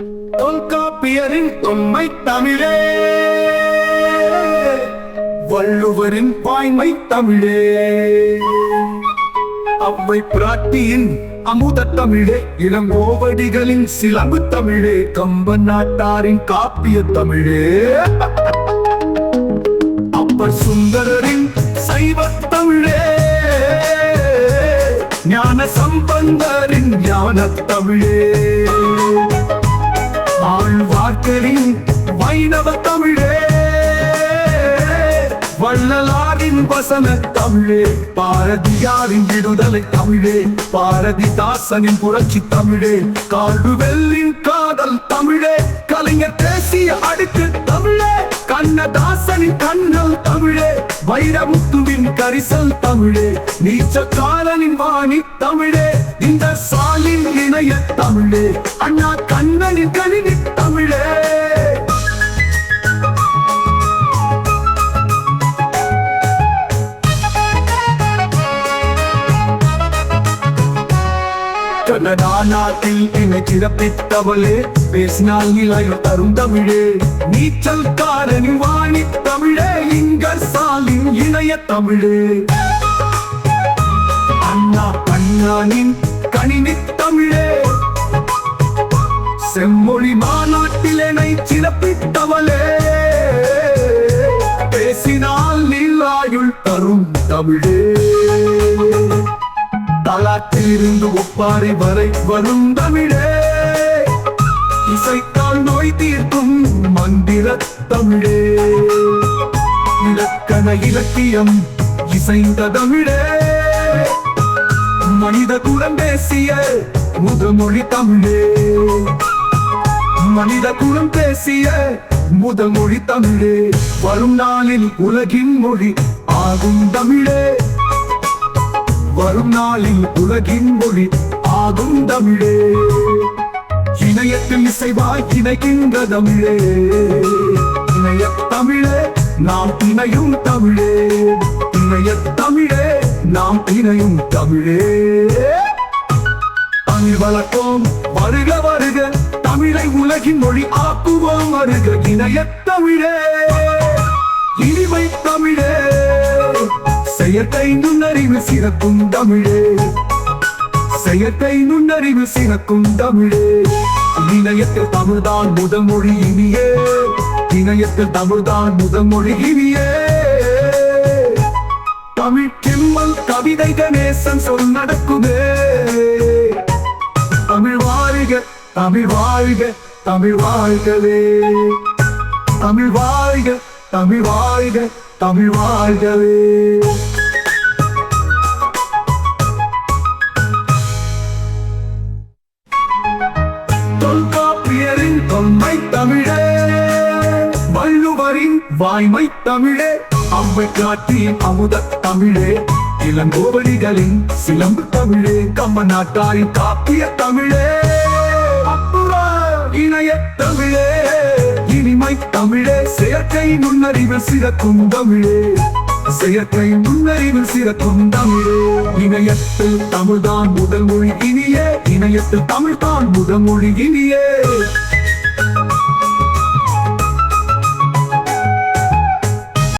தொல்காப்பியரின் தொன்மை தமிழே, வள்ளுவரின் வாய்மை தமிழே, அவ்வை பிராட்டியின் அமுத தமிழே, இளங்கோவடிகளின் சிலம்பு தமிழே, கம்பன் நாட்டாரின் காப்பிய தமிழே, அப்பர் சுந்தரரின் சைவ தமிழே, ஞான சம்பந்தரின் ஞான தமிழே, ஆழ்வார்க்கரின் வைணவ தமிழே, வள்ளலாரின் வசன தமிழே, பாரதியாரின் விடுதலை தமிழே, பாரதிதாசனின் புரட்சி தமிழே, கால்டுவெல்லின் காதல் தமிழே, கலைஞர் தேசிய அடுக்கு தமிழே, கண்ணதாசனின் கண்ணல் தமிழே, வைரமுத்துவின் கரிசல் தமிழே, நீச்சக்காரனின் வாணி தமிழே, இந்த சாலின் இணைய தமிழே, அண்ணா கண்ணனின் கணினி தமிழே. கனடா நாட்டில் என்னை சிறப்பித்தவளே, பேசினால் நிலையில் தரும் தமிழே, நீச்சல் காரனின் வாணி தமிழே, இங்கர் சாலின் இணைய தமிழே, அண்ணா கண்ணனின் கணினி தமிழே, செம்மொழி மாநாட்டில் என்னை சிறப்பித்தவளே, பேசினால் நிலாயுள் தரும் தமிழே, தலாற்றிலிருந்து ஒப்பாறை வரை வரும் தமிழே, இசைத்தால் நோய் தீர்க்கும் மந்திர தமிழே, இலக்கண இலக்கியம் இசைந்த தமிழே, மனித குலம் பேசிய முதமொழி தமிழே, மனித குலம் பேசிய முதமொழி தமிழே, வரும் நாளில் உலகின் மொழி ஆகும் தமிழே, வரும் நாளில் உலகின் மொழி ஆகும் தமிழே, இணையத்தில் இசைவாய் இணைக்கின்ற தமிழே, இணைய தமிழே நாம் இணையும் தமிழே, இணைய தமிழே நாம் இணையும் தமிழே, தமிழ் வளர்ப்போம் வருக வருக, தமிழை உலகின் மொழி ஆக்குவோம் வருக, இணைய தமிழே இனிமை தமிழே, செயற்கை நுண்ணறிவு சிறக்கும் தமிழே, செயற்கை நுண்ணறிவு சிறக்கும் தமிழே, இணையத்தில் தமிழ்தான் முதமொழி இனியே, இணையத்தில் தமிழ்தான் முதமொழி இனியே, தமிழ் கிம்மல் கவிதை கணேசன் சொல் நடக்குதே, தமிழ் வாழ்க தமிழ் வாழ்க தமிழ் வாழ்கவே, தமிழ் வாழ்க தமிழ் வாழ்க தமிழ் வாழ்கவே. தொல்காப்பியரின் தொன்மை தமிழே, வள்ளுவரின் வாய்மை தமிழே, அவ்வை பிராட்டியின் அமுத தமிழே, இளங்கோவடிகளின் சிலம்பு தமிழே, கம்பன் நாட்டாரின் காப்பிய தமிழே, இணைய தமிழே இனிமை தமிழே, செயற்கை நுண்ணறிவு சிறக்கும் தமிழே, செயற்கை நுண்ணறிவு சிறக்கும் தமிழே, இணையத்தில் தமிழ்தான் முதல் மொழி இனியே, இணையத்தில் தமிழ்தான் முதல் மொழி இனியே.